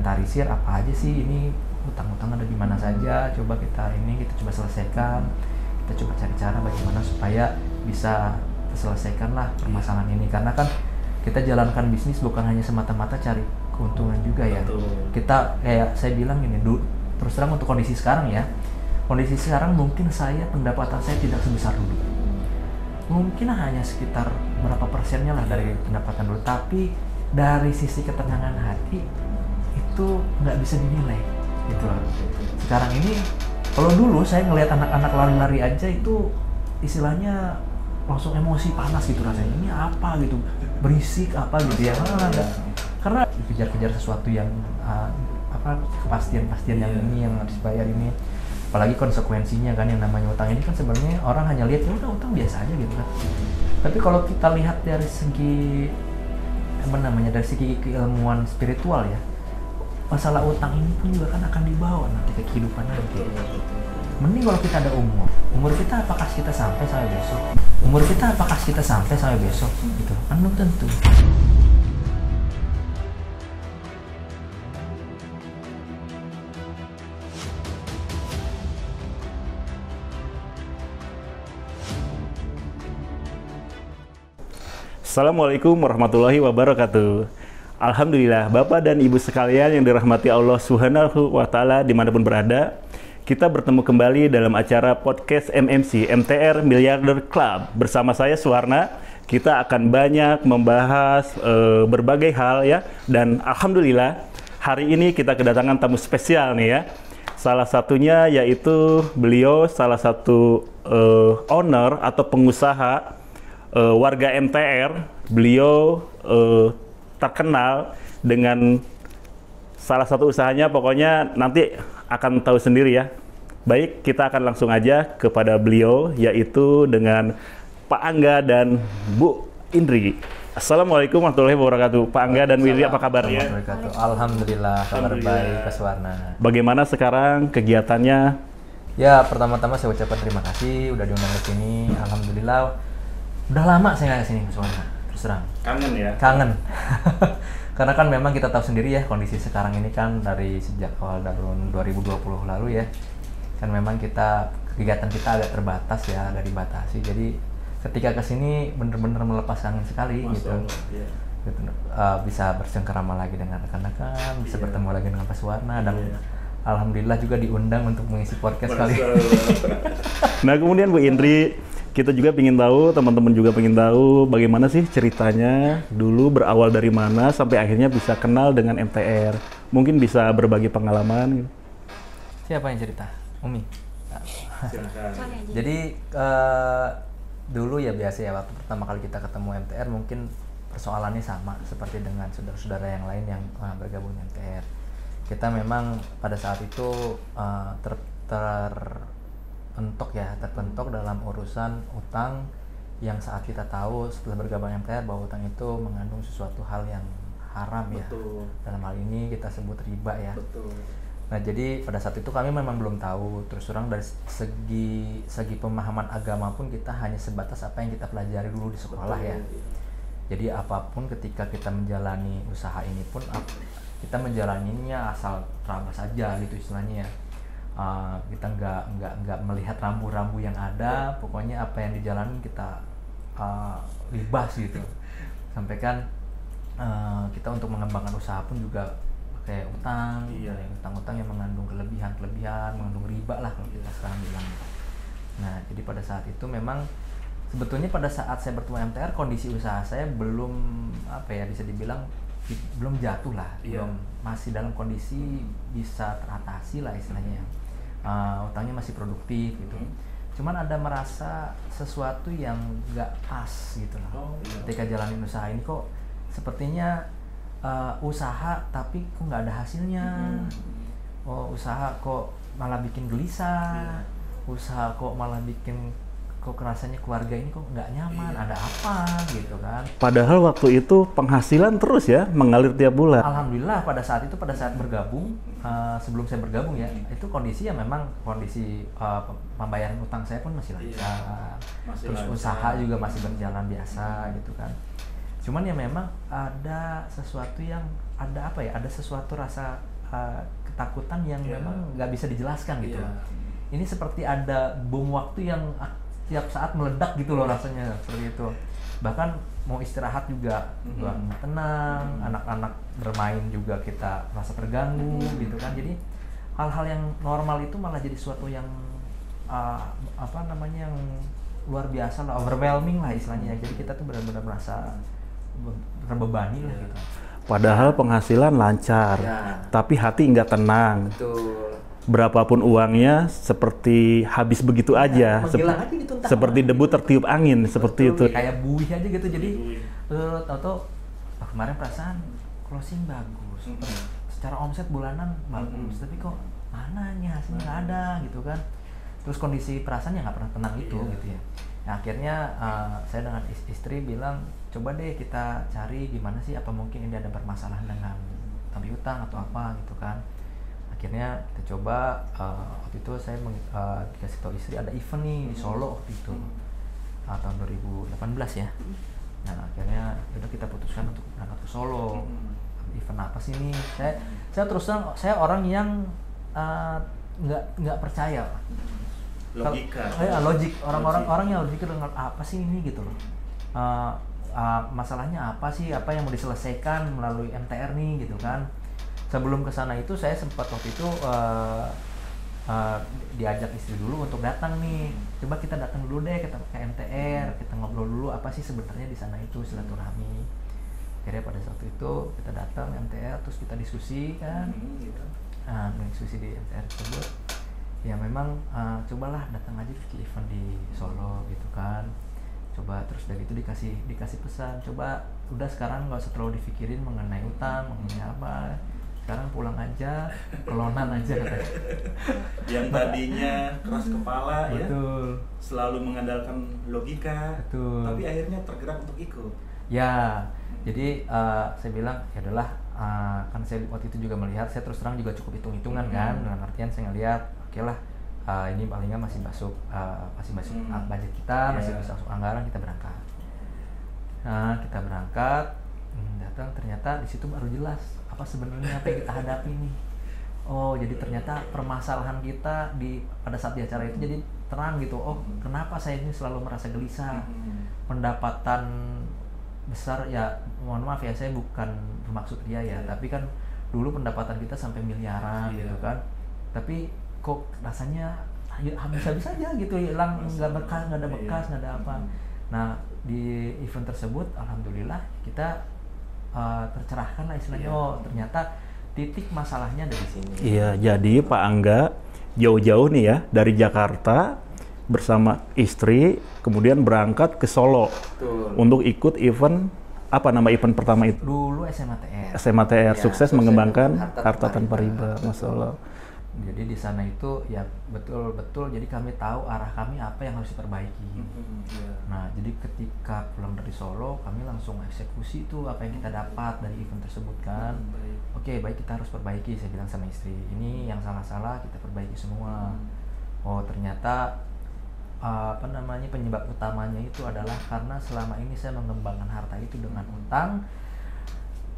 inventarisir apa aja sih ini utang-utang ada di mana saja, coba kita coba selesaikan, kita coba cari cara bagaimana supaya bisa selesaikan lah permasalahan ini, karena kan kita jalankan bisnis bukan hanya semata-mata cari keuntungan juga ya. Betul. Kita kayak saya bilang gini, terus terang untuk kondisi sekarang ya, kondisi sekarang mungkin pendapatan saya tidak sebesar dulu, mungkin hanya sekitar berapa persennya lah dari pendapatan dulu, tapi dari sisi ketenangan hati itu nggak bisa dinilai gitu loh. Sekarang ini kalau dulu saya ngelihat anak-anak lari-lari aja itu istilahnya langsung emosi panas gitu rasanya, ini apa gitu, berisik apa gitu ya, karena dikejar-kejar sesuatu yang kepastian yang ini yang harus bayar ini, apalagi konsekuensinya kan yang namanya utang ini kan sebenarnya orang hanya lihat ya udah utang biasa aja gitu kan. Tapi kalau kita lihat dari segi dari segi keilmuan spiritual ya, masalah utang ini pun juga kan akan dibawa nanti ke kehidupan nanti. Mending kalau kita ada umur kita apakah kita sampai besok, gitu kan belum tentu. Assalamualaikum warahmatullahi wabarakatuh. Alhamdulillah, Bapak dan Ibu sekalian yang dirahmati Allah Subhanahu wa Ta'ala dimanapun berada, kita bertemu kembali dalam acara podcast MMC MTR Miliarder Club bersama saya Suwarna. Kita akan banyak membahas berbagai hal ya, dan alhamdulillah hari ini kita kedatangan tamu spesial nih ya. Salah satunya yaitu beliau salah satu owner atau pengusaha warga MTR. Beliau terkenal dengan salah satu usahanya, pokoknya nanti akan tahu sendiri ya. Baik, kita akan langsung aja kepada beliau, yaitu dengan Pak Angga dan Bu Indri. Assalamualaikum warahmatullahi wabarakatuh. Pak Angga dan Bu Indri, apa kabarnya? Alhamdulillah, kabar baik, Pak Suwarna. Bagaimana sekarang kegiatannya? Ya, pertama-tama saya ucapkan terima kasih udah diundang ke sini. Alhamdulillah, udah lama saya nggak kesini, Pak Suwarna. Terus terang. Kangen ya? Kangen. Karena kan memang kita tahu sendiri ya kondisi sekarang ini kan dari sejak awal tahun 2020 lalu ya. Kan memang kegiatan kita agak terbatas ya, agak dibatasi. Jadi ketika kesini bener-bener melepas kangen sekali. Masya gitu. Allah, iya. Gitu. Bisa bercengkerama lagi dengan rekan-rekan, bisa bertemu lagi dengan Pak Suwarna, dan alhamdulillah juga diundang untuk mengisi podcast kali. Nah, kemudian Bu Indri, kita juga ingin tahu, teman-teman juga ingin tahu bagaimana sih ceritanya dulu berawal dari mana sampai akhirnya bisa kenal dengan MTR. Mungkin bisa berbagi pengalaman gitu. Siapa yang cerita? Umi. Jadi dulu ya biasa ya, waktu pertama kali kita ketemu MTR mungkin persoalannya sama seperti dengan saudara-saudara yang lain yang bergabung di MTR. Kita memang pada saat itu terpentok dalam urusan utang, yang saat kita tahu setelah bergabung MTR bahwa utang itu mengandung sesuatu hal yang haram. Betul. Ya. Dalam hal ini kita sebut riba ya. Betul. Nah, jadi pada saat itu kami memang belum tahu. Terus terang dari segi pemahaman agama pun kita hanya sebatas apa yang kita pelajari dulu di sekolah. Betul. Ya. Jadi apapun ketika kita menjalani usaha ini pun kita menjalaninya asal terabas saja gitu istilahnya ya. Kita nggak melihat rambu-rambu yang ada, pokoknya apa yang dijalani kita libas gitu. Sampai kan kita untuk mengembangkan usaha pun juga pakai utang, utang-utang yang mengandung kelebihan, mengandung riba lah kalau kita sekarang bilang. Nah, jadi pada saat itu memang sebetulnya pada saat saya bertemu MTR kondisi usaha saya belum bisa dibilang belum jatuh lah, belum, masih dalam kondisi bisa teratasi lah istilahnya. Utangnya masih produktif gitu. Cuman ada merasa sesuatu yang nggak pas gitu lah. Ketika jalanin usaha ini kok sepertinya usaha tapi kok nggak ada hasilnya. Usaha kok malah bikin gelisah. Usaha kok malah bikin rasanya keluarga ini kok nggak nyaman, ada apa gitu kan. Padahal waktu itu penghasilan terus ya mengalir tiap bulan. Alhamdulillah pada saat bergabung, sebelum saya bergabung ya, itu kondisi ya memang kondisi pembayaran utang saya pun masih lancar. Terus usaha juga masih berjalan biasa gitu kan. Cuman ya memang ada sesuatu yang ada sesuatu rasa ketakutan yang memang nggak bisa dijelaskan gitu. Ini seperti ada bom waktu yang tiap saat meledak gitu loh rasanya, seperti itu. Bahkan mau istirahat juga tenang, anak-anak bermain juga kita merasa terganggu gitu kan. Jadi hal-hal yang normal itu malah jadi suatu yang yang luar biasa lah, overwhelming lah istilahnya. Jadi kita tuh benar-benar merasa terbebani lah gitu. Padahal penghasilan lancar, tapi hati nggak tenang. Betul. Berapapun uangnya seperti habis begitu aja, aja gitu, seperti debu tertiup angin. Betul, seperti itu. Kayak buih aja gitu. Jadi tahu-tahu kemarin perasaan closing bagus, secara omset bulanan bagus, tapi kok mananya hasilnya nggak ada gitu kan. Terus kondisi perasaan yang nggak pernah tenang itu gitu ya. Nah, akhirnya saya dengan istri bilang, coba deh kita cari gimana sih, apa mungkin ini ada permasalahan dengan tagih utang atau apa gitu kan. Akhirnya kita coba, waktu itu saya dikasih tahu istri ada event nih di Solo waktu itu, tahun 2018 ya. Nah, akhirnya udah kita putuskan untuk berangkat ke Solo. Event apa sih ini? Saya terus terang, saya orang yang nggak percaya Logika. Logik. Orang yang berpikir dengan apa sih ini gitu loh. Masalahnya apa sih? Apa yang mau diselesaikan melalui MTR nih gitu kan? Sebelum ke sana itu saya sempat waktu itu diajak istri dulu untuk datang nih. Coba kita datang dulu deh ke MTR, kita ngobrol dulu apa sih sebenarnya di sana itu, silaturahmi. Akhirnya pada saat itu kita datang MTR, terus kita diskusi kan, diskusi di MTR tersebut. Ya memang cobalah datang aja ke event di Solo gitu kan. Coba terus dari itu dikasih pesan, coba udah sekarang nggak usah terlalu dipikirin mengenai utang, mengenai apa. Sekarang pulang aja, kelonan aja katanya. Yang tadinya keras kepala betul. Selalu mengandalkan logika, betul. Tapi akhirnya tergerak untuk ikut. Ya, jadi saya bilang ya adalah kan saya waktu itu juga melihat, saya terus terang juga cukup hitung-hitungan kan, dengan artian saya ngelihat oke lah, ini paling nggak masih masuk budget kita, masih bisa masuk anggaran, kita berangkat. Nah, kita berangkat, datang ternyata di situ baru jelas apa sebenarnya apa yang kita hadapi nih. Oh, jadi ternyata permasalahan kita pada saat di acara itu jadi terang gitu. Oh, kenapa saya ini selalu merasa gelisah. Pendapatan besar ya, mohon maaf ya, saya bukan bermaksud ria ya, tapi kan dulu pendapatan kita sampai miliaran gitu kan. Tapi kok rasanya habis-habis aja gitu, hilang, nggak ada bekas, nggak ada apa. Nah, di event tersebut alhamdulillah kita tercerahkan lah istilahnya. Oh, ternyata titik masalahnya ada di sini. Iya, jadi Pak Angga jauh-jauh nih ya dari Jakarta bersama istri, kemudian berangkat ke Solo. Betul. Untuk ikut event, apa nama event pertama itu? Dulu SMATR. SMATR, sukses mengembangkan harta tanpa riba, Masya Allah. Jadi di sana itu ya betul-betul, jadi kami tahu arah kami apa yang harus diperbaiki. Nah, jadi ketika pulang dari Solo, kami langsung eksekusi itu apa yang kita dapat dari event tersebut kan. Oke, baik, kita harus perbaiki, saya bilang sama istri. Ini yang salah-salah kita perbaiki semua. Oh, ternyata penyebab utamanya itu adalah karena selama ini saya mengembangkan harta itu dengan utang.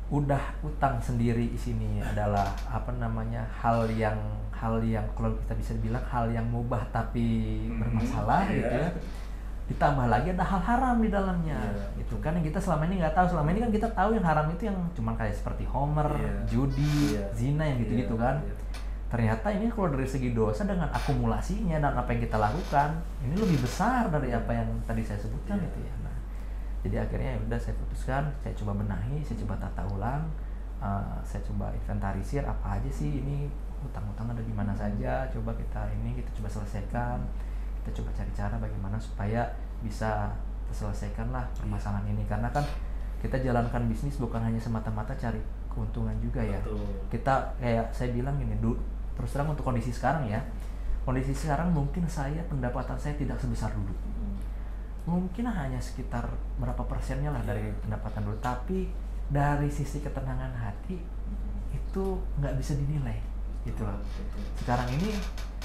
Udah utang sendiri di sini adalah hal yang kalau kita bisa bilang hal yang mubah tapi bermasalah gitu ya. Ditambah lagi ada hal haram di dalamnya gitu kan, yang kita selama ini nggak tahu. Selama ini kan kita tahu yang haram itu yang cuma kayak seperti homer, judi, zina, yang gitu-gitu kan. Ternyata ini kalau dari segi dosa dengan akumulasinya dan apa yang kita lakukan ini lebih besar dari apa yang tadi saya sebutkan gitu ya. Nah, jadi akhirnya ya udah saya putuskan, saya coba benahi, saya coba tata ulang, saya coba inventarisir apa aja sih ini utang-utang ada di mana saja, coba kita coba selesaikan, kita coba cari cara bagaimana supaya bisa terselesaikan lah permasalahan ini. Karena kan kita jalankan bisnis bukan hanya semata-mata cari keuntungan juga ya. Betul. Kita kayak saya bilang gini, terus terang untuk kondisi sekarang ya, kondisi sekarang mungkin pendapatan saya tidak sebesar dulu. Mungkin hanya sekitar berapa persennya lah dari pendapatan dulu, tapi dari sisi ketenangan hati itu nggak bisa dinilai gitu loh. Sekarang ini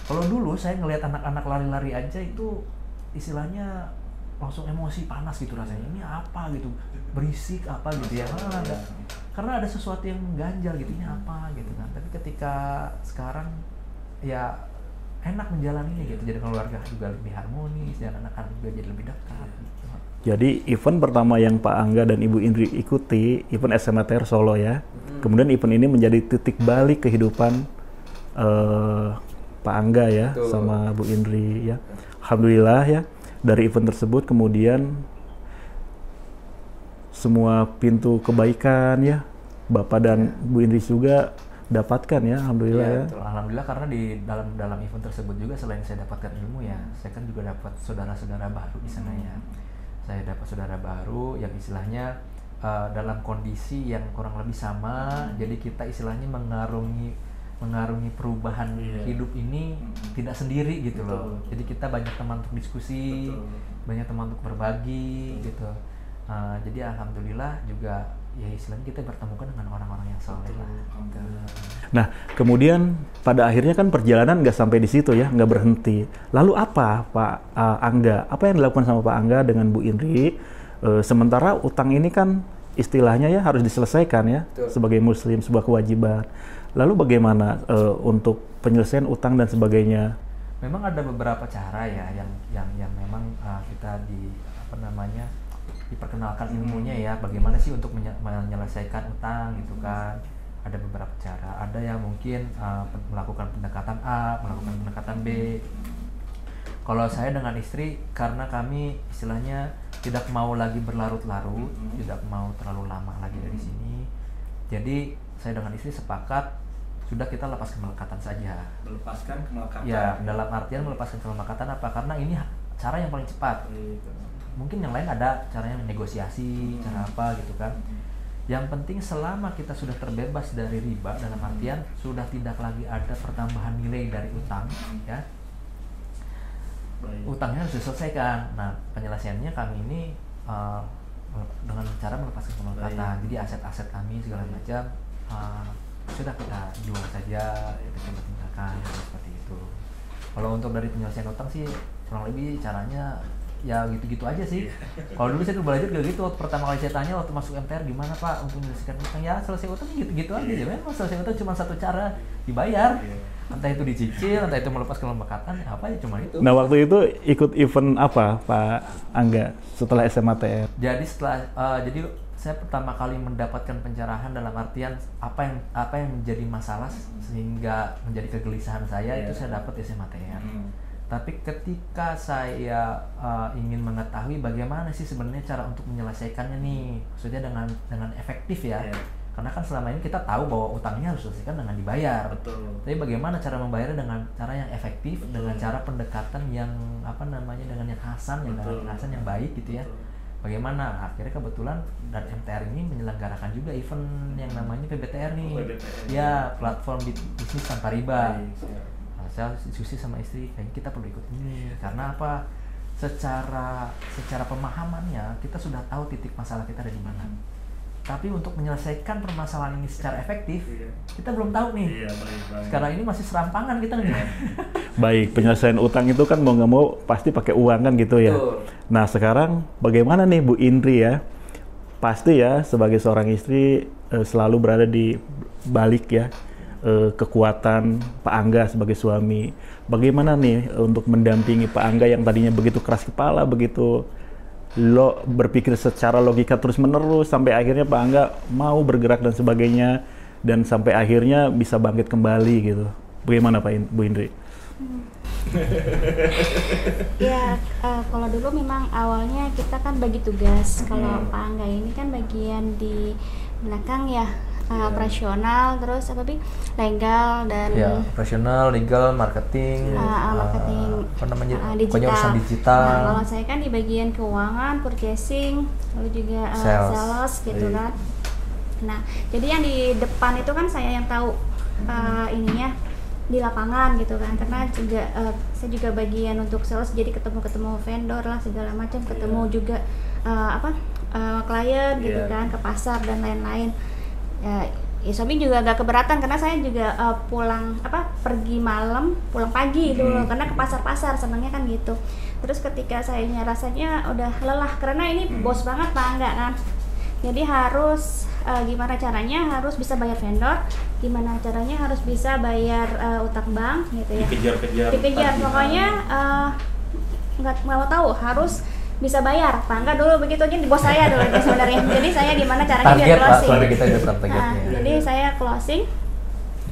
kalau dulu saya ngelihat anak-anak lari-lari aja itu istilahnya langsung emosi panas gitu rasanya, ini apa gitu, berisik apa gitu ya. karena ada sesuatu yang mengganjal gitu, ini apa gitu kan. Tapi ketika sekarang ya enak menjalaninya gitu, jadi keluarga juga lebih harmonis dan anak-anak juga jadi lebih dekat gitu. Jadi event pertama yang Pak Angga dan Ibu Indri ikuti, event SMATR Solo ya. Kemudian event ini menjadi titik balik kehidupan Pak Angga ya. Betul. Sama Bu Indri ya. Alhamdulillah ya, dari event tersebut kemudian semua pintu kebaikan ya Bapak dan Bu Indri juga dapatkan ya, alhamdulillah ya. Betul. Alhamdulillah, karena di dalam event tersebut juga selain saya dapatkan ilmu ya, saya kan juga dapat saudara-saudara baru di sana ya. Saya dapat saudara baru yang istilahnya dalam kondisi yang kurang lebih sama, jadi kita istilahnya mengarungi perubahan hidup ini tidak sendiri gitu loh. Jadi kita banyak teman untuk diskusi, banyak teman untuk berbagi gitu. Jadi alhamdulillah juga ya istilahnya kita bertemukan dengan orang-orang yang soleh lah. Nah kemudian pada akhirnya kan perjalanan nggak sampai di situ ya, nggak berhenti. Lalu apa Pak Angga? Apa yang dilakukan sama Pak Angga dengan Bu Indri? Sementara utang ini kan istilahnya ya harus diselesaikan ya. Betul. Sebagai Muslim, sebuah kewajiban. Lalu bagaimana untuk penyelesaian utang dan sebagainya? Memang ada beberapa cara ya yang memang kita diperkenalkan ilmunya ya, bagaimana sih untuk menyelesaikan utang gitu kan. Ada beberapa cara, ada yang mungkin melakukan pendekatan A, melakukan pendekatan B. Kalau saya dengan istri, karena kami istilahnya tidak mau lagi berlarut-larut, tidak mau terlalu lama lagi dari sini, jadi saya dengan istri sepakat sudah kita lepaskan kemelekatan saja. Melepaskan kemelekatan? Ya, dalam artian melepaskan kemelekatan apa? Karena ini cara yang paling cepat. Mungkin yang lain ada caranya negosiasi, cara apa gitu kan. Yang penting selama kita sudah terbebas dari riba, dalam artian sudah tidak lagi ada pertambahan nilai dari utang ya. Utangnya harus diselesaikan. Nah, penyelesaiannya kami ini dengan cara melepaskan kemelekatan. Jadi aset-aset kami segala macam sudah kita jual saja, kita coba tinggalkan seperti itu. Kalau untuk dari penyelesaian utang sih kurang lebih caranya ya gitu-gitu aja sih. Kalau dulu saya tuh belajar juga gitu, waktu pertama kali saya tanya waktu masuk MTR gimana Pak untuk menyelesaikan utang, ya selesai utang gitu-gitu aja ya. Memang selesai utang cuma satu cara, dibayar. Entah itu dicicil, entah itu melepas kelembagaan, apa ya cuma itu. Nah waktu itu ikut event apa Pak Angga setelah SMATR? Jadi jadi saya pertama kali mendapatkan pencerahan dalam artian apa yang menjadi masalah sehingga menjadi kegelisahan saya itu saya dapat di SMATR. Tapi ketika saya ingin mengetahui bagaimana sih sebenarnya cara untuk menyelesaikannya nih, maksudnya dengan efektif ya. Karena kan selama ini kita tahu bahwa utangnya harus diselesaikan dengan dibayar. Betul. Tapi bagaimana cara membayarnya dengan cara yang efektif, dengan cara pendekatan yang dengan yang hasan, yang baik gitu ya. Bagaimana? Akhirnya kebetulan dari MTR ini menyelenggarakan juga event yang namanya PBTR nih. Ya, platform bisnis tanpa riba. Saya diskusi sama istri, kayaknya kita perlu ikut ini. Karena apa? Secara pemahamannya kita sudah tahu titik masalah kita ada di mana. Tapi untuk menyelesaikan permasalahan ini secara efektif, kita belum tahu nih. Sekarang ini masih serampangan kita nih. Baik, penyelesaian utang itu kan mau nggak mau pasti pakai uang kan gitu ya. Betul. Nah sekarang bagaimana nih Bu Indri ya? Pasti ya sebagai seorang istri selalu berada di balik ya kekuatan Pak Angga sebagai suami. Bagaimana nih untuk mendampingi Pak Angga yang tadinya begitu keras kepala, begitu berpikir secara logika terus-menerus sampai akhirnya Pak Angga mau bergerak dan sebagainya dan sampai akhirnya bisa bangkit kembali gitu. Bagaimana Bu Indri? Ya, kalau dulu memang awalnya kita kan bagi tugas. Kalau Pak Angga ini kan bagian di belakang ya, operasional, terus legal dan operasional, legal, marketing, digital. Urusan digital. Nah, kalau saya kan di bagian keuangan, purchasing, lalu juga sales gitu kan. Nah, jadi yang di depan itu kan saya yang tahu ininya di lapangan gitu kan, karena juga saya juga bagian untuk sales, jadi ketemu vendor lah segala macam, ketemu juga klien gitu kan, ke pasar dan lain-lain. Ya suami juga agak keberatan karena saya juga pergi malam pulang pagi dulu karena ke pasar-pasar senangnya kan gitu. Terus ketika saya rasanya udah lelah karena ini bos banget Pak Angga kan, Jadi harus gimana caranya harus bisa bayar vendor, gimana caranya harus bisa bayar utang bank gitu ya. Dikejar pokoknya nggak mau tahu, harus bisa bayar. Pak enggak dulu begitu aja di bos saya dulu sebenarnya. Jadi saya gimana caranya biar closing. Jadi saya closing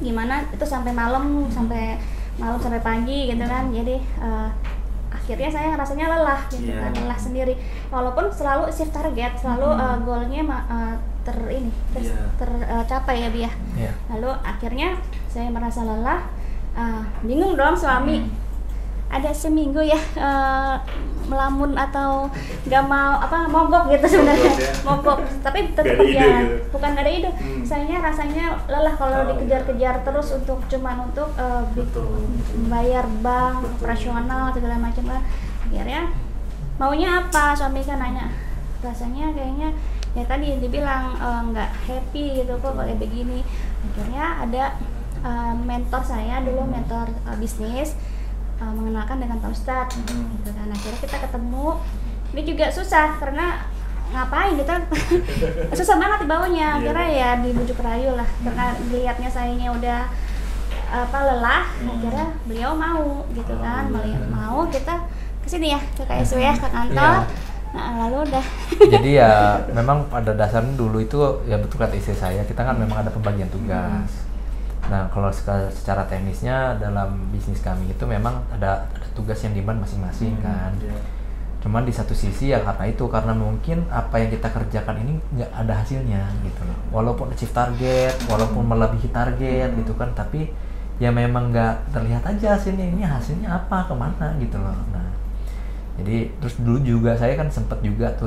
gimana itu sampai malam sampai pagi gitu kan. Jadi akhirnya saya rasanya lelah gitu kan, lelah sendiri. Walaupun selalu shift target, selalu goalnya tercapai ya Bi ya. Lalu akhirnya saya merasa lelah, bingung dong suami. Ada seminggu ya melamun atau nggak mau mogok gitu sebenarnya, mogok tapi tetap kerja, bukan nggak ada ide. Saya rasanya lelah kalau dikejar-kejar terus untuk bayar bank, operasional segala macam kan. Akhirnya maunya apa, suami kan nanya, rasanya kayaknya ya tadi dibilang nggak happy gitu kok kayak begini. Akhirnya ada mentor saya dulu, mentor bisnis, mengenalkan dengan Pak Ustadz gitu kan. Akhirnya kita ketemu. Ini juga susah karena ngapain kita susah banget dibawanya. Akhirnya ya dibujuk rayu lah karena dilihatnya sayanya udah lelah. Akhirnya beliau mau gitu kan, mau kita kesini ya ke KSW ya, ke kantor. Nah lalu udah jadi ya memang pada dasarnya dulu itu ya betul kata istri saya, kita kan memang ada pembagian tugas. Nah, kalau secara teknisnya dalam bisnis kami itu memang ada tugas yang diemban masing-masing kan. Cuman di satu sisi ya karena mungkin apa yang kita kerjakan ini nggak ada hasilnya gitu loh. Walaupun achieve target, walaupun melebihi target gitu kan, tapi ya memang nggak terlihat aja hasilnya. Ini hasilnya apa, kemana gitu loh. Nah, jadi terus dulu juga saya kan sempat juga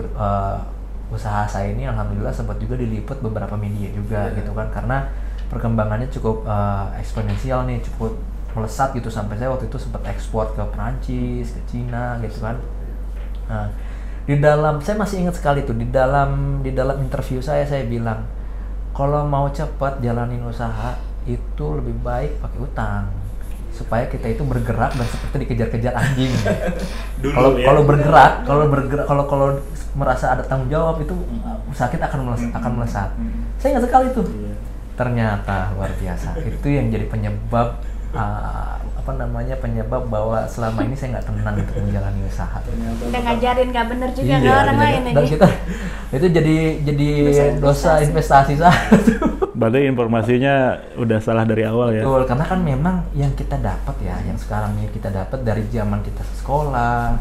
usaha saya ini alhamdulillah sempat juga diliput beberapa media juga gitu kan, karena perkembangannya cukup eksponensial nih, cukup melesat gitu sampai saya waktu itu sempat ekspor ke Perancis, ke Cina gitu kan. Nah, saya masih ingat sekali tuh di dalam interview saya bilang kalau mau cepat jalanin usaha itu lebih baik pakai utang supaya kita itu bergerak dan seperti dikejar-kejar anjing. Kalau bergerak, kalau merasa ada tanggung jawab itu usaha kita akan melesat. Saya ingat sekali tuh. Ternyata luar biasa. Itu yang jadi penyebab penyebab bahwa selama ini saya nggak tenang untuk menjalani usaha. Udah ngajarin nggak bener juga ke orang lain dan aja. Kita itu jadi dosa investasi saya. Berarti informasinya udah salah dari awal ya. Betul, karena kan memang yang kita dapat ya, yang sekarang ini kita dapat dari zaman kita sekolah,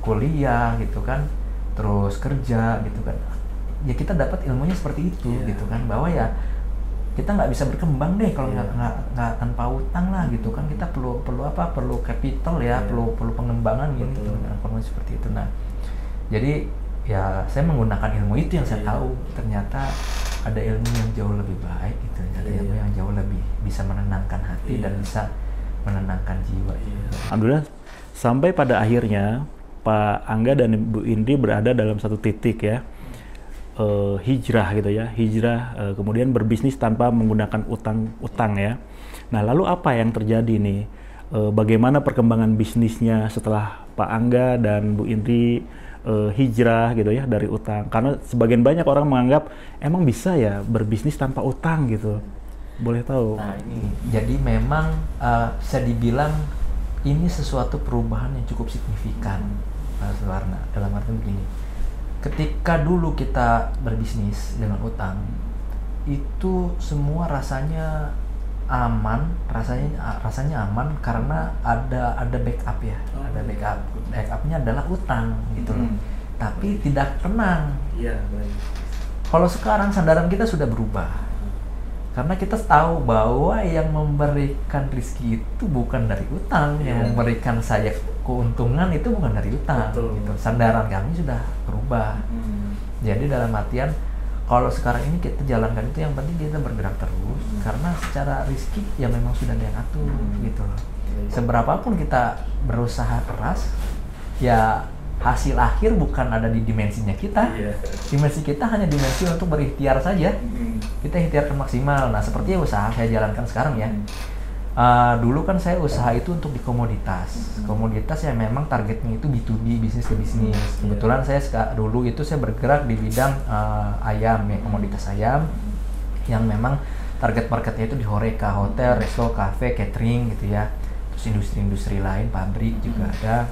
kuliah gitu kan, terus kerja gitu kan. Ya kita dapat ilmunya seperti itu gitu kan, bahwa ya kita nggak bisa berkembang deh kalau nggak tanpa utang lah gitu kan. Kita perlu capital ya, perlu pengembangan gitu kan, seperti itu. Nah, jadi ya saya menggunakan ilmu itu yang saya tahu. Ternyata ada ilmu yang jauh lebih baik gitu, ada ilmu yang jauh lebih bisa menenangkan hati dan bisa menenangkan jiwa. Alhamdulillah sampai pada akhirnya Pak Angga dan Ibu Indri berada dalam satu titik ya. Hijrah gitu ya, kemudian berbisnis tanpa menggunakan utang ya. Nah lalu apa yang terjadi nih? Bagaimana perkembangan bisnisnya setelah Pak Angga dan Bu Indri hijrah gitu ya dari utang? Karena sebagian banyak orang menganggap emang bisa ya berbisnis tanpa utang gitu. Boleh tahu? Nah ini, jadi memang bisa dibilang ini sesuatu perubahan yang cukup signifikan, Mas Warna. Dalam arti begini. Ketika dulu kita berbisnis dengan utang, itu semua rasanya aman, rasanya aman karena ada backup ya, ada backupnya adalah utang gitu loh. Tapi tidak tenang. Kalau sekarang sandaran kita sudah berubah, karena kita tahu bahwa yang memberikan rezeki itu bukan dari utang, yang memberikan saya keuntungan itu bukan dari utang. Gitu. Sandaran kami sudah berubah. Jadi dalam artian kalau sekarang ini kita jalankan itu yang penting kita bergerak terus, karena secara rezeki ya memang sudah ada yang atur gitu loh. Seberapapun kita berusaha keras, ya hasil akhir bukan ada di dimensinya kita. Dimensi kita hanya dimensi untuk berikhtiar saja. Kita ikhtiarkan maksimal. Nah seperti usaha saya jalankan sekarang ya. Dulu kan saya usaha itu untuk di komoditas. Komoditas yang memang targetnya itu B2B, bisnis ke bisnis. Kebetulan saya dulu itu saya bergerak di bidang ayam ya, komoditas ayam yang memang target marketnya itu di HoReCa, hotel, resto, cafe, catering gitu ya. Terus industri-industri lain, pabrik juga ada.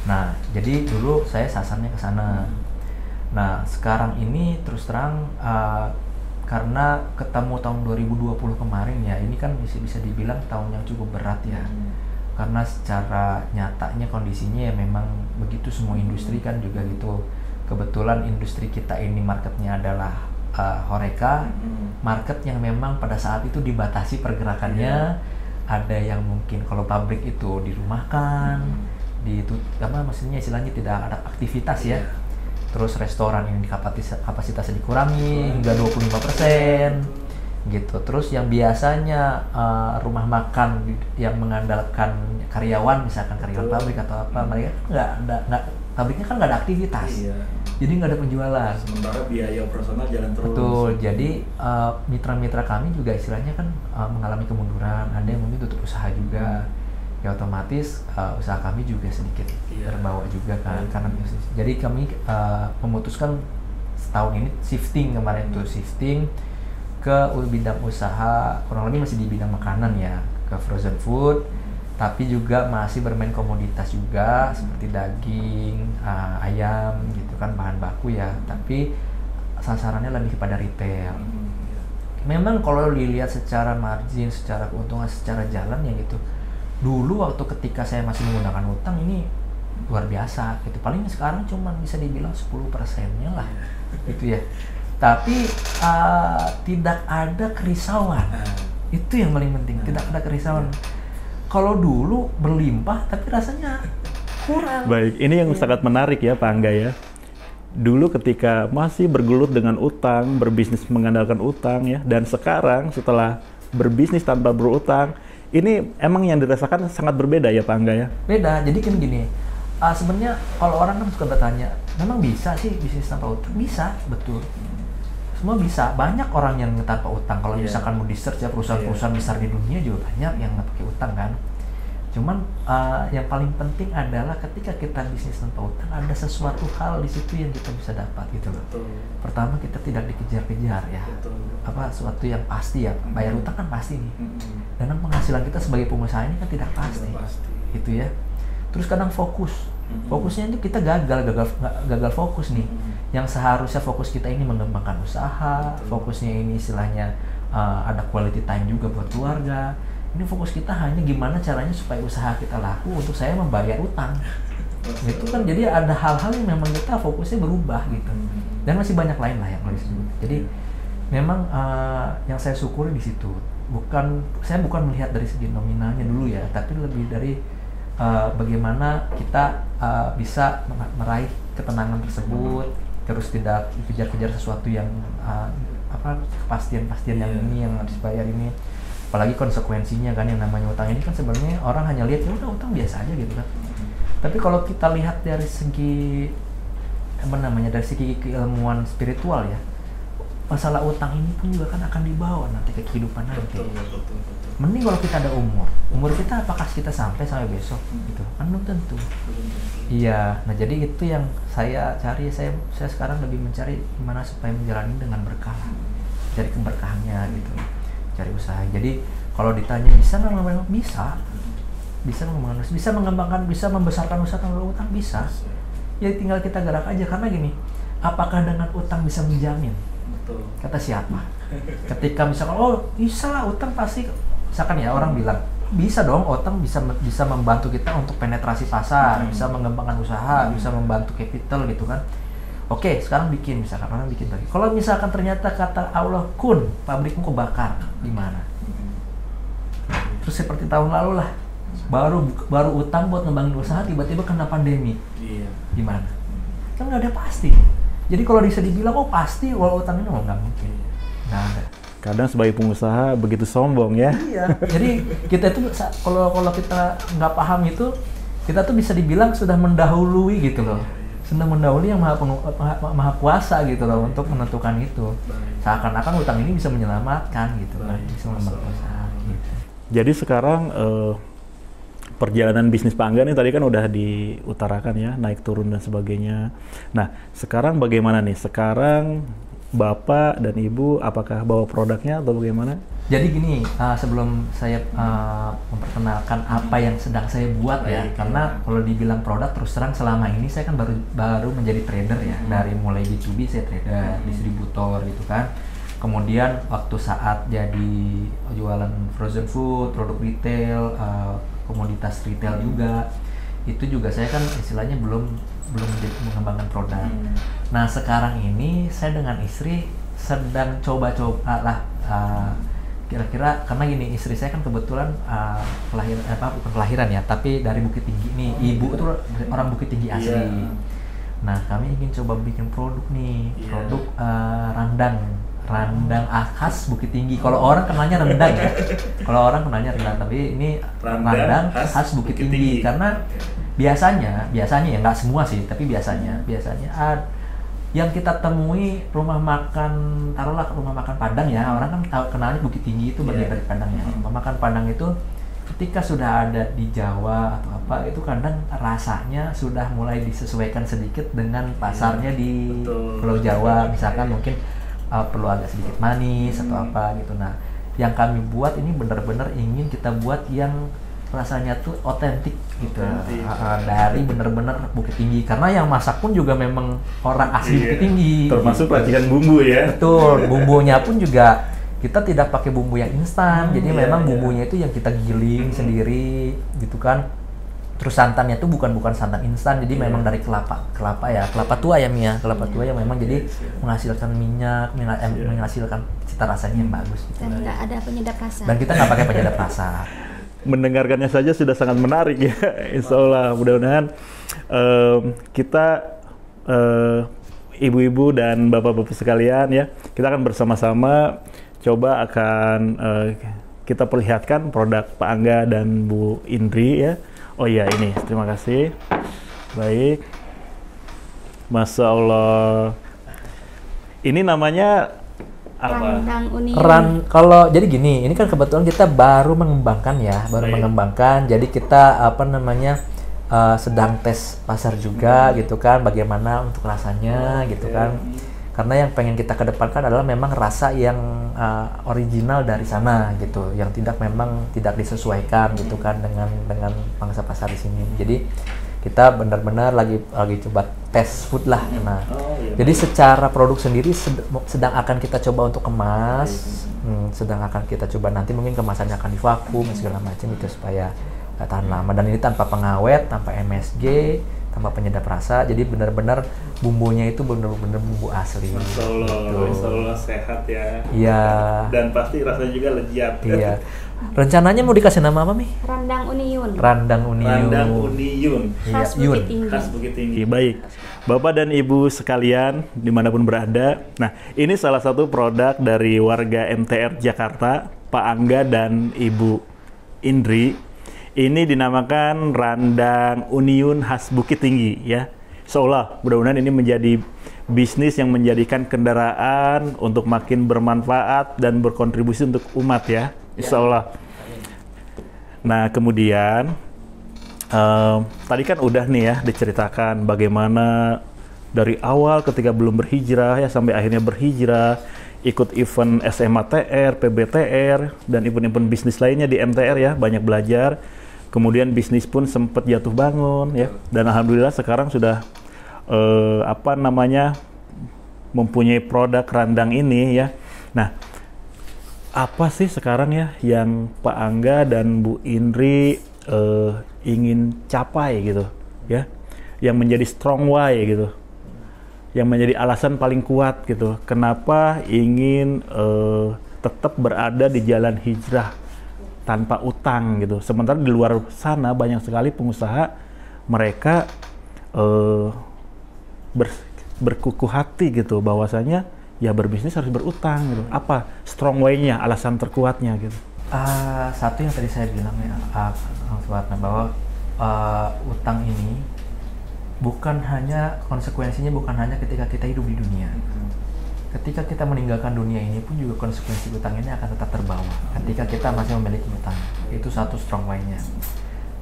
Nah, jadi dulu saya sasarnya ke sana. Nah, sekarang ini terus terang karena ketemu tahun 2020 kemarin ya, ini kan bisa dibilang tahun yang cukup berat ya. Karena secara nyatanya kondisinya ya memang begitu, semua industri kan juga gitu. Kebetulan industri kita ini marketnya adalah HoReCa, market yang memang pada saat itu dibatasi pergerakannya. Ada yang mungkin kalau pabrik itu dirumahkan, maksudnya istilahnya tidak ada aktivitas ya. Terus restoran ini kapasitasnya dikurangi hingga 25% gitu. Terus yang biasanya rumah makan yang mengandalkan karyawan, misalkan karyawan pabrik atau apa, mereka nggak pabriknya kan nggak ada aktivitas, jadi nggak ada penjualan. Sementara biaya operasional jalan terus. Betul. Jadi mitra-mitra kami juga istilahnya kan mengalami kemunduran. Ada yang mungkin tutup usaha juga. Ya otomatis usaha kami juga sedikit terbawa juga kan karena bisnis. Jadi kami memutuskan setahun ini shifting ke bidang usaha, kurang lebih masih di bidang makanan ya, ke frozen food, tapi juga masih bermain komoditas juga seperti daging, ayam gitu kan, bahan baku ya, tapi sasarannya lebih kepada retail. Memang kalau dilihat secara margin, secara keuntungan, secara jalan ya gitu. Dulu waktu ketika saya masih menggunakan utang ini luar biasa gitu, paling sekarang cuma bisa dibilang 10%-nya lah gitu ya, tapi tidak ada kerisauan. Itu yang paling penting, tidak ada kerisauan. Kalau dulu berlimpah tapi rasanya kurang. Baik, ini yang sangat menarik ya Pak Angga ya. Dulu ketika masih bergelut dengan utang, berbisnis mengandalkan utang ya, dan sekarang setelah berbisnis tanpa berutang, ini emang yang dirasakan sangat berbeda ya Pak Angga ya? Beda, jadi kan gini, sebenarnya kalau orang kan suka bertanya, memang bisa sih bisnis tanpa utang? Bisa, betul. Semua bisa, banyak orang yang tanpa utang. Kalau misalkan mau di-search ya, perusahaan-perusahaan besar di dunia juga banyak yang nggak pakai utang kan. Cuman yang paling penting adalah ketika kita bisnis tanpa utang, ada sesuatu hal di situ yang kita bisa dapat gitu loh. Pertama, kita tidak dikejar-kejar ya. Sesuatu yang pasti ya, bayar utang kan pasti nih. Dan penghasilan kita sebagai pengusaha ini kan tidak pasti. Gitu ya. Terus kadang fokusnya itu kita gagal fokus nih. Yang seharusnya fokus kita ini mengembangkan usaha, fokusnya ini istilahnya ada quality time juga buat keluarga. Ini fokus kita hanya gimana caranya supaya usaha kita laku untuk saya membayar utang. Itu kan jadi ada hal-hal yang memang kita fokusnya berubah gitu. Dan masih banyak lain lah yang harus disebut. Jadi memang yang saya syukuri di situ saya bukan melihat dari segi nominalnya dulu ya, tapi lebih dari bagaimana kita bisa meraih ketenangan tersebut, terus tidak dikejar-kejar sesuatu yang kepastian yang ini yang harus dibayar ini. Apalagi konsekuensinya kan, yang namanya utang ini kan sebenarnya orang hanya lihat ya udah utang biasa aja gitu kan. Tapi kalau kita lihat dari segi dari segi keilmuan spiritual ya, masalah utang ini pun juga kan akan dibawa nanti ke kehidupan nanti. Betul. Mending kalau kita ada umur kita apakah kita sampai besok gitu kan, belum tentu. Iya, nah jadi itu yang saya cari. Saya sekarang lebih mencari gimana supaya menjalani dengan berkah, cari keberkahannya gitu, cari usaha. Jadi kalau ditanya bisa nggak mengembangkan, bisa membesarkan usaha tanpa utang, bisa. Ya tinggal kita gerak aja, karena gini, apakah dengan utang bisa menjamin? Betul. Kata siapa? Ketika misalkan bisa lah utang pasti, misalkan ya orang bilang bisa dong, utang bisa membantu kita untuk penetrasi pasar, bisa mengembangkan usaha, bisa membantu capital gitu kan. Oke, sekarang misalkan orang bikin lagi. Kalau misalkan ternyata kata Allah kun, pabrikmu kebakar, gimana? Terus seperti tahun lalu lah, baru utang buat ngembangin usaha, tiba-tiba kena pandemi. Gimana? Kan nggak ada pasti. Jadi kalau bisa dibilang pasti walau utang ini nggak mungkin, nggak ada. Kadang sebagai pengusaha begitu sombong ya. Iya. Jadi kita itu kalau kita nggak paham itu, kita tuh bisa dibilang sudah mendahului gitu loh. Sudah mendahului yang maha kuasa gitu loh untuk menentukan itu. Seakan-akan utang ini bisa menyelamatkan gitu kan, bisa membantu usaha gitu. Jadi sekarang perjalanan bisnis Pak Angga nih tadi kan udah diutarakan ya, naik turun dan sebagainya. Nah, sekarang bagaimana nih? Sekarang Bapak dan Ibu apakah bawa produknya atau bagaimana? Jadi gini, sebelum saya memperkenalkan apa yang sedang saya buat ya, karena kalau dibilang produk terus terang selama ini saya kan baru menjadi trader ya, dari mulai B2B saya trader, distributor gitu kan. Kemudian waktu saat jadi jualan frozen food, produk retail, komoditas retail juga, itu juga saya kan istilahnya belum mengembangkan produk. Nah sekarang ini saya dengan istri sedang coba-coba lah, kira-kira karena gini, istri saya kan kebetulan bukan kelahiran ya, tapi dari Bukit Tinggi nih, ibu itu orang Bukit Tinggi asli. Nah kami ingin coba bikin produk nih, produk rendang khas Bukit Tinggi. Kalau orang kenalnya rendang ya, tapi ini rendang khas Bukit Tinggi. Karena biasanya ya nggak semua sih, tapi biasanya yang kita temui rumah makan, taruhlah rumah makan Padang ya, orang kan kenalnya Bukit Tinggi itu bagian dari Padang ya. Rumah makan Padang itu ketika sudah ada di Jawa atau apa, itu kadang rasanya sudah mulai disesuaikan sedikit dengan pasarnya di Pulau Jawa. Misalkan mungkin perlu agak sedikit manis atau apa gitu. Nah, yang kami buat ini benar-benar ingin kita buat yang rasanya tuh otentik gitu, dari benar-benar Bukit Tinggi. Karena yang masak pun juga memang orang asli Bukit Tinggi. Termasuk racikan bumbu ya. Betul, bumbunya pun juga kita tidak pakai bumbu yang instan. Jadi memang bumbunya itu yang kita giling sendiri gitu kan. Terus santannya tuh bukan santan instan, jadi memang dari kelapa tua ya Mia, kelapa tua yang memang jadi menghasilkan minyak, menghasilkan cita rasanya yang bagus. Dan nggak ada penyedap rasa. Dan kita nggak pakai penyedap rasa. Mendengarkannya saja sudah sangat menarik ya, insya Allah. Mudah-mudahan kita ibu-ibu dan bapak-bapak sekalian ya, kita akan bersama-sama coba akan kita perlihatkan produk Pak Angga dan Bu Indri ya. Oh iya, ini terima kasih. Baik, Masya Allah. Ini namanya apa? Rendang Union. Kalau jadi gini, ini kan kebetulan kita baru mengembangkan ya, mengembangkan. Jadi kita sedang tes pasar juga gitu kan, bagaimana untuk rasanya gitu kan. Karena yang pengen kita kedepankan adalah memang rasa yang original dari sana gitu, yang tidak disesuaikan gitu kan dengan pangsa pasar di sini. Jadi kita benar-benar lagi coba tes food lah. Nah, jadi secara produk sendiri sedang akan kita coba untuk kemas, sedang akan kita coba nanti mungkin kemasannya akan divakum segala macam itu supaya tahan lama, dan ini tanpa pengawet, tanpa MSG, tanpa penyedap rasa. Jadi benar-benar bumbunya itu benar-benar bumbu asli. Masya Allah, gitu. Masya Allah, sehat ya. Iya. Dan pasti rasanya juga lezat. Iya. Rencananya mau dikasih nama apa, Mi? Rendang Union. Rendang Union. Khas Bukit Tinggi. Khas Bukit Tinggi. Baik, Bapak dan Ibu sekalian dimanapun berada. Nah, ini salah satu produk dari warga MTR Jakarta, Pak Angga dan Ibu Indri. Ini dinamakan Rendang Union khas Bukit Tinggi ya. Seolah mudah-mudahan ini menjadi bisnis yang menjadikan kendaraan untuk makin bermanfaat dan berkontribusi untuk umat ya. Insyaallah. Nah kemudian tadi kan udah nih ya diceritakan bagaimana dari awal ketika belum berhijrah ya sampai akhirnya berhijrah, ikut event SMATR, PBTR dan event-event bisnis lainnya di MTR ya, banyak belajar. Kemudian bisnis pun sempat jatuh bangun ya, dan alhamdulillah sekarang sudah mempunyai produk rendang ini ya. Nah, apa sih sekarang ya yang Pak Angga dan Bu Indri ingin capai gitu ya, yang menjadi strong why gitu, yang menjadi alasan paling kuat gitu, kenapa ingin tetap berada di jalan hijrah tanpa utang gitu. Sementara di luar sana banyak sekali pengusaha mereka berkukuh hati gitu bahwasanya ya berbisnis harus berutang gitu. Apa strong way-nya, alasan terkuatnya gitu? Satu yang tadi saya bilang ya, bahwa utang ini bukan hanya konsekuensinya bukan hanya ketika kita hidup di dunia. Ketika kita meninggalkan dunia ini pun juga konsekuensi utang ini akan tetap terbawa ketika kita masih memiliki utang. Itu satu strong why-nya.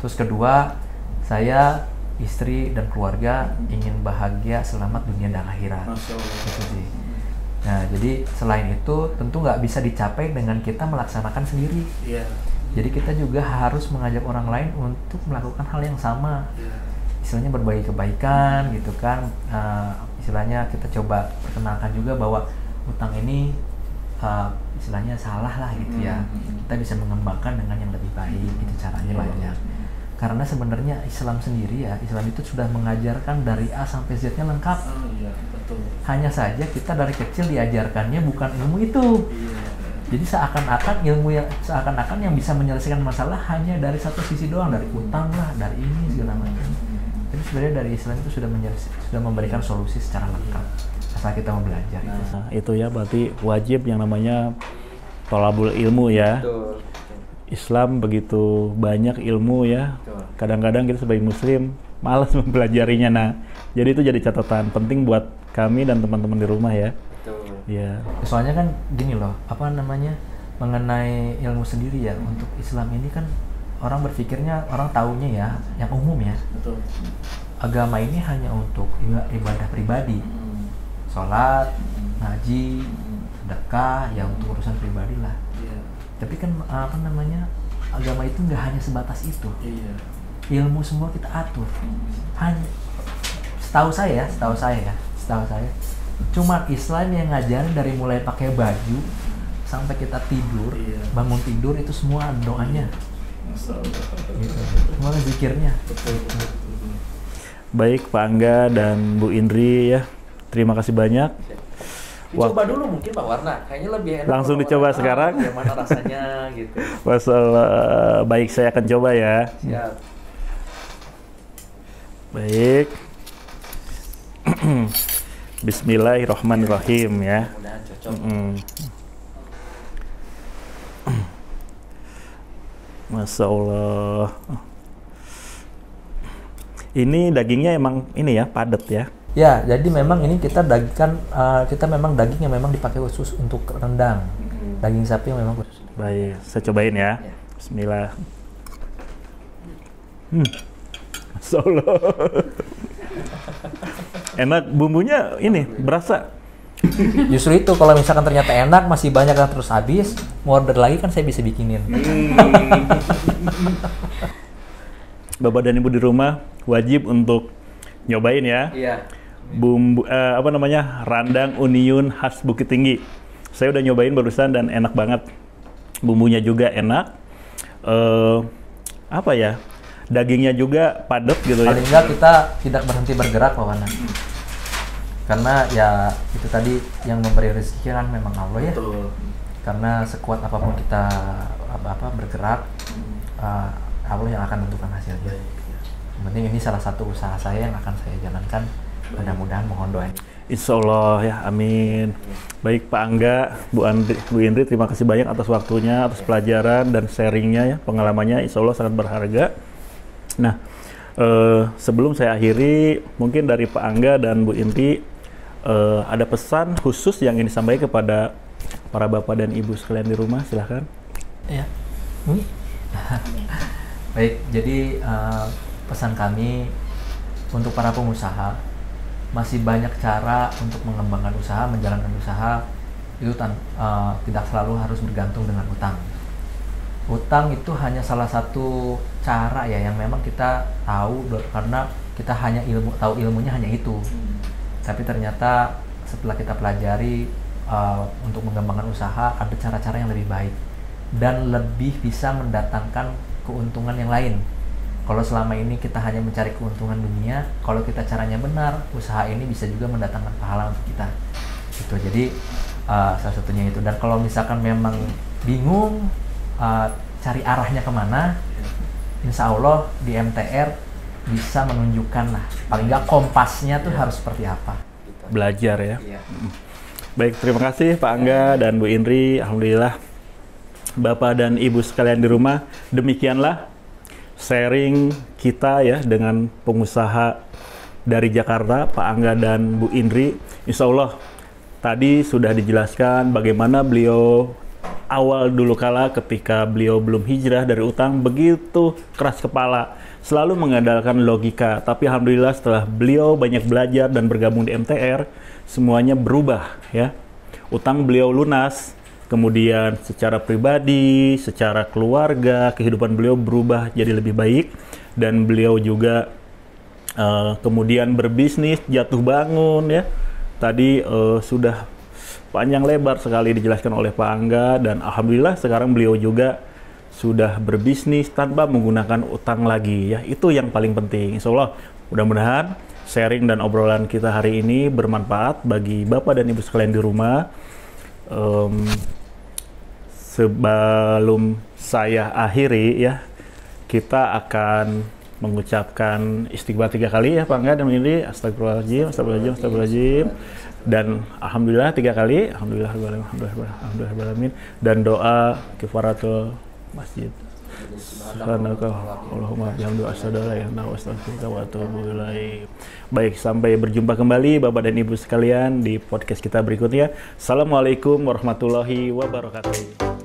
Terus kedua, saya, istri dan keluarga ingin bahagia, selamat dunia dan akhirat. Itu sih. Nah, jadi selain itu tentu nggak bisa dicapai dengan kita melaksanakan sendiri. Jadi kita juga harus mengajak orang lain untuk melakukan hal yang sama. Istilahnya berbagi kebaikan gitu kan. Istilahnya kita coba perkenalkan juga bahwa utang ini istilahnya salah lah gitu ya. Kita bisa mengembangkan dengan yang lebih baik, itu caranya banyak. Karena sebenarnya Islam sendiri ya, Islam itu sudah mengajarkan dari A sampai Z-nya lengkap. Hanya saja kita dari kecil diajarkannya bukan ilmu itu. Jadi seakan-akan yang bisa menyelesaikan masalah hanya dari satu sisi doang, dari utang lah, dari ini segala macam. Tapi sebenarnya dari Islam itu sudah memberikan solusi secara lengkap. Asal kita mau belajar. Nah, itu ya berarti wajib yang namanya thalabul ilmu ya. Betul. Islam begitu banyak ilmu ya. Kadang-kadang kita sebagai muslim malas mempelajarinya. Nah, jadi itu jadi catatan penting buat kami dan teman-teman di rumah ya. Betul. Ya. Soalnya kan gini loh, mengenai ilmu sendiri ya, untuk Islam ini kan orang berpikirnya, orang taunya ya, yang umum ya. Betul. Agama ini hanya untuk ibadah pribadi. Sholat, ngaji, sedekah, ya untuk urusan pribadi lah. Tapi kan agama itu nggak hanya sebatas itu. Ilmu semua kita atur. Hanya setahu saya cuma Islam yang ngajarin dari mulai pakai baju sampai kita tidur, bangun tidur itu semua doanya. Gitu. Semua zikirnya. Baik Pak Angga dan Bu Indri ya. Terima kasih banyak. Dicoba dulu mungkin Pak Warna, kayaknya lebih enak. Langsung dicoba sekarang. Bagaimana rasanya gitu. Masalah, baik saya akan coba ya. Siap. Baik. Bismillahirrahmanirrahim ya. Mudah-mudahan cocok. Masya Allah. Ini dagingnya emang ini ya padat ya. Ya, jadi memang ini kita memang daging yang memang dipakai khusus untuk rendang. Daging sapi yang memang khusus. Baik, saya cobain ya. Bismillah. Masya Allah. Enak, bumbunya ini berasa. Justru itu kalau misalkan ternyata enak, masih banyak yang terus habis, mau order lagi kan saya bisa bikinin. Bapak dan Ibu di rumah wajib untuk nyobain ya. Iya. Bumbu randang uniun khas Bukit Tinggi. Saya udah nyobain barusan dan enak banget. Bumbunya juga enak. Dagingnya juga padat gitu ya. Paling enggak kita tidak berhenti bergerak Pak Wana. Karena ya itu tadi yang memberi rezeki kan memang Allah ya. Betul. Karena sekuat apapun kita bergerak, Allah yang akan tentukan hasilnya. Yang penting ini salah satu usaha saya yang akan saya jalankan. Mudah-mudahan mohon doanya. Insya Allah ya, amin. Baik Pak Angga, Bu Indri, terima kasih banyak atas waktunya, atas pelajaran dan sharingnya ya, pengalamannya Insya Allah sangat berharga. Nah, sebelum saya akhiri, mungkin dari Pak Angga dan Bu Indri, ada pesan khusus yang ingin disampaikan kepada para bapak dan ibu sekalian di rumah, silahkan. Ya. Baik, jadi pesan kami untuk para pengusaha, masih banyak cara untuk mengembangkan usaha, menjalankan usaha itu tidak selalu harus bergantung dengan utang. Utang itu hanya salah satu cara ya yang memang kita tahu karena kita hanya tahu ilmunya hanya itu. Tapi ternyata setelah kita pelajari untuk mengembangkan usaha ada cara-cara yang lebih baik dan lebih bisa mendatangkan keuntungan yang lain. Kalau selama ini kita hanya mencari keuntungan dunia, kalau kita caranya benar, usaha ini bisa juga mendatangkan pahala untuk kita. Gitu. Jadi salah satunya itu. Dan kalau misalkan memang bingung cari arahnya kemana, insya Allah di MTR bisa menunjukkan lah. Paling nggak kompasnya tuh harus seperti apa. Gitu. Belajar ya. Baik, terima kasih Pak Angga dan Bu Indri. Alhamdulillah, Bapak dan Ibu sekalian di rumah, demikianlah sharing kita ya dengan pengusaha dari Jakarta, Pak Angga dan Bu Indri. Insya Allah tadi sudah dijelaskan bagaimana beliau awal dulu kala ketika beliau belum hijrah dari utang begitu keras kepala, selalu mengandalkan logika. Tapi alhamdulillah setelah beliau banyak belajar dan bergabung di MTR, semuanya berubah ya. Utang beliau lunas, kemudian secara pribadi, secara keluarga, kehidupan beliau berubah jadi lebih baik, dan beliau juga kemudian berbisnis, jatuh bangun ya. Tadi sudah panjang lebar sekali dijelaskan oleh Pak Angga, dan alhamdulillah sekarang beliau juga sudah berbisnis tanpa menggunakan utang lagi ya. Itu yang paling penting. Insyaallah mudah-mudahan sharing dan obrolan kita hari ini bermanfaat bagi Bapak dan Ibu sekalian di rumah. Sebelum saya akhiri ya, kita akan mengucapkan istighfar 3 kali ya Pak Angga, dan ini astagfirullahaladzim, astagfirullahaladzim, astagfirullahaladzim, dan alhamdulillah 3 kali, alhamdulillah, dan doa kifaratul masjid. Subhanaka Allahumma bihamdika asyhadu an la ilaha illa anta astaghfiruka wa atubu ilaik. Baik, sampai berjumpa kembali Bapak dan Ibu sekalian di podcast kita berikutnya. Assalamualaikum warahmatullahi wabarakatuh.